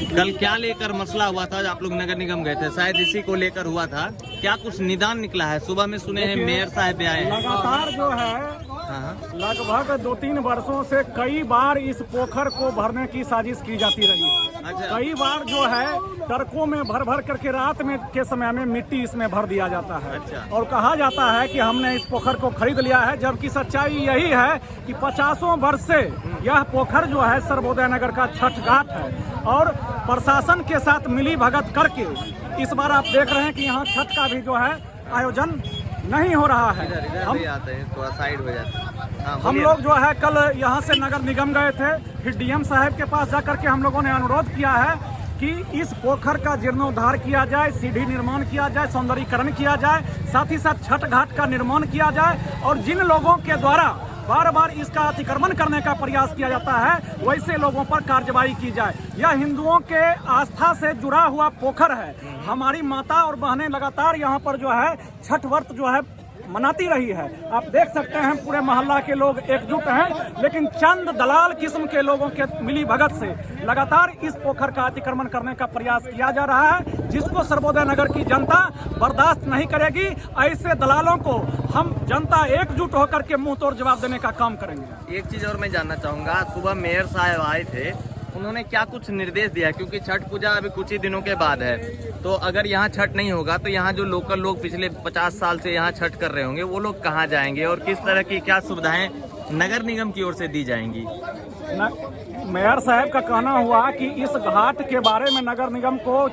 कल क्या लेकर मसला हुआ था? आप लोग नगर निगम गए थे, शायद इसी को लेकर हुआ था। क्या कुछ निदान निकला है? सुबह में सुने हैं मेयर साहब भी आए हैं। लगातार जो है लगभग 2-3 वर्षों से कई बार इस पोखर को भरने की साजिश की जाती रही। अच्छा। कई बार जो है ट्रकों में भर भर करके रात में के समय में मिट्टी इसमें भर दिया जाता है। अच्छा। और कहा जाता है कि हमने इस पोखर को खरीद लिया है, जबकि सच्चाई यही है कि 50 वर्ष से यह पोखर जो है सर्वोदय नगर का छठ घाट है। और प्रशासन के साथ मिली भगत करके इस बार आप देख रहे हैं कि यहाँ छठ का भी जो है आयोजन नहीं हो रहा है। हम आते हैं, थोड़ा साइड हो जाते हैं। हम लोग जो है कल यहाँ से नगर निगम गए थे, फिर डीएम साहब के पास जाकर के हम लोगों ने अनुरोध किया है कि इस पोखर का जीर्णोद्धार किया जाए, सीढ़ी निर्माण किया जाए, सौंदर्यीकरण किया जाए, साथ ही साथ छठ घाट का निर्माण किया जाए। और जिन लोगों के द्वारा बार बार इसका अतिक्रमण करने का प्रयास किया जाता है, वैसे लोगों पर कार्रवाई की जाए। यह हिंदुओं के आस्था से जुड़ा हुआ पोखर है। हमारी माता और बहनें लगातार यहाँ पर जो है छठ व्रत जो है मनाती रही है। आप देख सकते हैं पूरे मोहल्ला के लोग एकजुट हैं, लेकिन चंद दलाल किस्म के लोगों के मिली भगत से लगातार इस पोखर का अतिक्रमण करने का प्रयास किया जा रहा है, जिसको सर्वोदय नगर की जनता बर्दाश्त नहीं करेगी। ऐसे दलालों को हम जनता एकजुट होकर के मुंह तोड़ जवाब देने का काम करेंगे। एक चीज और मैं जानना चाहूँगा, सुबह मेयर साहब आए थे, उन्होंने क्या कुछ निर्देश दिया? क्योंकि छठ पूजा अभी कुछ ही दिनों के बाद है, तो अगर यहाँ छठ नहीं होगा तो यहाँ जो लोकल लोग पिछले 50 साल से यहाँ छठ कर रहे होंगे, वो लोग कहाँ जाएंगे और किस तरह की क्या सुविधाएं नगर निगम की ओर से दी जाएंगी? मेयर साहब का कहना हुआ कि इस घाट के बारे में नगर निगम को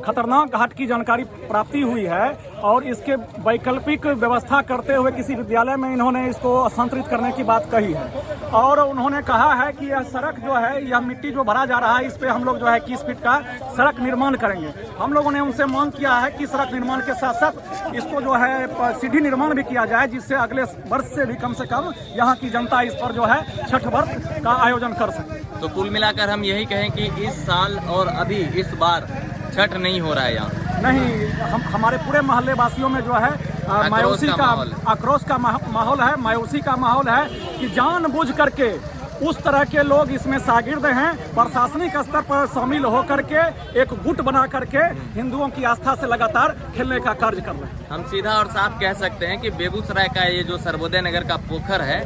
खतरनाक घाट की जानकारी प्राप्ति हुई है और इसके वैकल्पिक व्यवस्था करते हुए किसी विद्यालय में इन्होंने इसको स्थानांतरित करने की बात कही है। और उन्होंने कहा है कि यह सड़क जो है, यह मिट्टी जो भरा जा रहा है, इस पे हम लोग जो है 21 फीट का सड़क निर्माण करेंगे। हम लोगों ने उनसे मांग किया है कि सड़क निर्माण के साथ साथ इसको जो है सीढ़ी निर्माण भी किया जाए, जिससे अगले वर्ष से भी कम यहाँ की जनता इस पर जो है छठ व्रत का आयोजन कर सके। तो कुल मिलाकर हम यही कहें कि इस साल और अभी इस बार छठ नहीं हो रहा है यहाँ? नहीं, हमारे पूरे मोहल्ले वासियों में जो है मायूसी का आक्रोश का माहौल है, मायूसी का माहौल है कि जानबूझ करके उस तरह के लोग इसमें शागिर्द हैं, प्रशासनिक स्तर पर शामिल होकर के एक गुट बना करके हिंदुओं की आस्था से लगातार खेलने का कार्य कर रहे हैं। हम सीधा और साफ कह सकते हैं कि बेगूसराय का ये जो सर्वोदय नगर का पोखर है,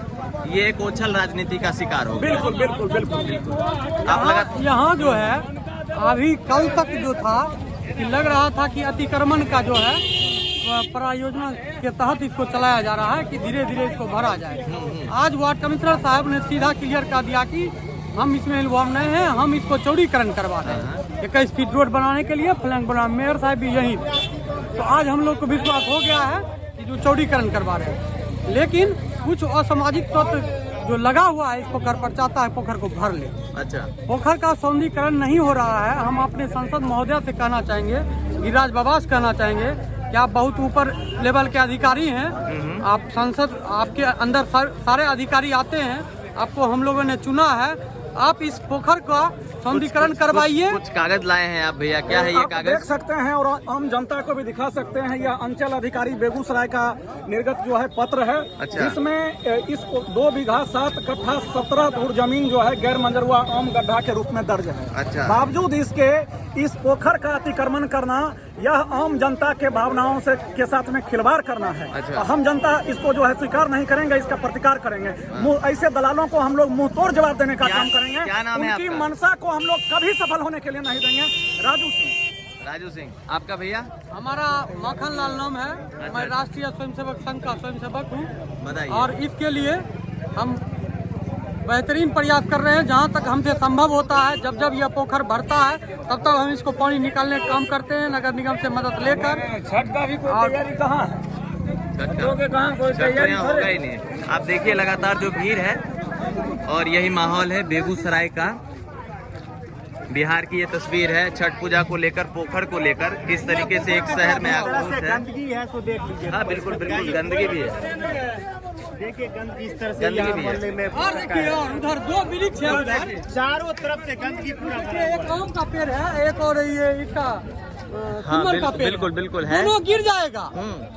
ये एक ओछल राजनीति का शिकार हो गया। बिल्कुल बिल्कुल बिल्कुल बिल्कुल। आप यहाँ जो है अभी कल तक जो था कि लग रहा था कि अतिक्रमण का जो है परियोजना के तहत इसको चलाया जा रहा है कि धीरे धीरे इसको भरा जाए। आज वार्ड कमिश्नर साहब ने सीधा क्लियर कर दिया कि हम इसमें इन्वॉल्व नहीं हैं, हम इसको चौड़ीकरण करवा रहे हैं 21 फीट रोड बनाने के लिए, फ्लैंक बना। मेयर साहब भी यही, तो आज हम लोग को विश्वास हो गया है कि जो चौड़ीकरण करवा रहे हैं। लेकिन कुछ असामाजिक तत्व जो लगा हुआ है इस पोखर पर, चाहता है पोखर को भर ले। अच्छा, पोखर का सौंदर्यीकरण नहीं हो रहा है। हम अपने सांसद महोदय से कहना चाहेंगे, गिरिराज बाबा से कहना चाहेंगे कि आप बहुत ऊपर लेवल के अधिकारी हैं, आप सांसद, आपके अंदर सारे अधिकारी आते हैं, आपको हम लोगों ने चुना है, आप इस पोखर का सौंदर्यीकरण करवाइए। कुछ कागज लाए हैं आप भैया, क्या है ये कागज? देख सकते हैं और आम जनता को भी दिखा सकते हैं। यह अंचल अधिकारी बेगूसराय का निर्गत जो है पत्र है। अच्छा। जिसमें इस 2 बीघा 7 कट्ठा 17 धूर जमीन जो है गैर मंजूर आम गड्ढा के रूप में दर्ज है। अच्छा। बावजूद इसके इस पोखर का अतिक्रमण करना यह आम जनता के भावनाओं से के साथ में खिलवाड़ करना है। अच्छा। हम जनता इसको जो है स्वीकार नहीं करेंगे, इसका प्रतिकार करेंगे। ऐसे दलालों को हम लोग मुंह तोड़ जवाब देने का काम करेंगे। क्या नाम है उनकी आपका? मनसा को हम लोग कभी सफल होने के लिए नहीं देंगे। राजू सिंह। राजू सिंह, आपका भैया? हमारा माखन लाल नाम है। मैं राष्ट्रीय स्वयंसेवक संघ का स्वयंसेवक हूँ। बताइए। और इसके लिए हम बेहतरीन प्रयास कर रहे हैं, जहाँ तक हमसे संभव होता है। जब जब यह पोखर भरता है तब तक हम इसको पानी निकालने का काम करते हैं, नगर निगम से मदद लेकर। छठ का भी कोई तैयारी कहाँ है? कोई तैयारी होगा ही नहीं। आप देखिए लगातार जो भीड़ है, और यही माहौल है बेगूसराय का। बिहार की ये तस्वीर है छठ पूजा को लेकर, पोखर को लेकर किस तरीके से एक शहर में आक्रोश है। गंदगी है तो देख लीजिए। हाँ बिल्कुल बिल्कुल, गंदगी भी है। देखिए गंदगी इस तरह से गंदगी यहाँ भी है। मोहल्ले में और देखिए, और उधर 2 वृक्ष है, उधर चारों तरफ से गंदगी पूरा एक आम का पेड़ है, एक और ये इसका सिमर का पेड़ बिल्कुल बिल्कुल है। दोनों गिर जाएगा।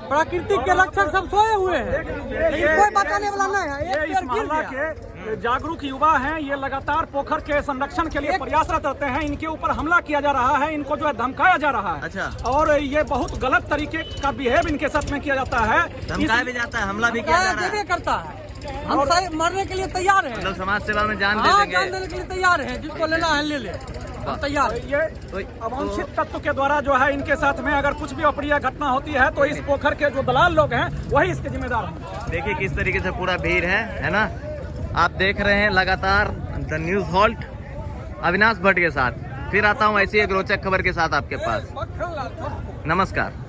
प्राकृतिक के रक्षक सब सोए हुए हैं, लेकिन कोई बचाने वाला नहीं है। ये एक इस पेड़ गिर मोहल्ला गया। के जागरूक युवा हैं, ये लगातार पोखर के संरक्षण के लिए प्रयासरत रहते हैं। इनके ऊपर हमला किया जा रहा है, इनको जो है धमकाया जा रहा है। अच्छा। और ये बहुत गलत तरीके का बिहेव इनके साथ में किया जाता है। धमकाया भी जाता है, हमला भी किया जा रहा देवे है। करता है। हम मरने के लिए तैयार हैं। मतलब समाज सेवा में जान दे हाँ, देंगे। जान देने के लिए तैयार हैं। जिसको लेना है ले ले, हम तैयार हैं। ये अवांछित तत्व के द्वारा जो है इनके साथ में अगर कुछ भी अप्रिय घटना होती है तो इस पोखर के जो दलाल लोग हैं वही इसके जिम्मेदार हैं। देखिए किस तरीके से पूरा भीड़ है ना। आप देख रहे हैं लगातार the news halt Avinash Bhatt के साथ। फिर आता हूँ ऐसी एक रोचक खबर के साथ आपके पास। नमस्कार।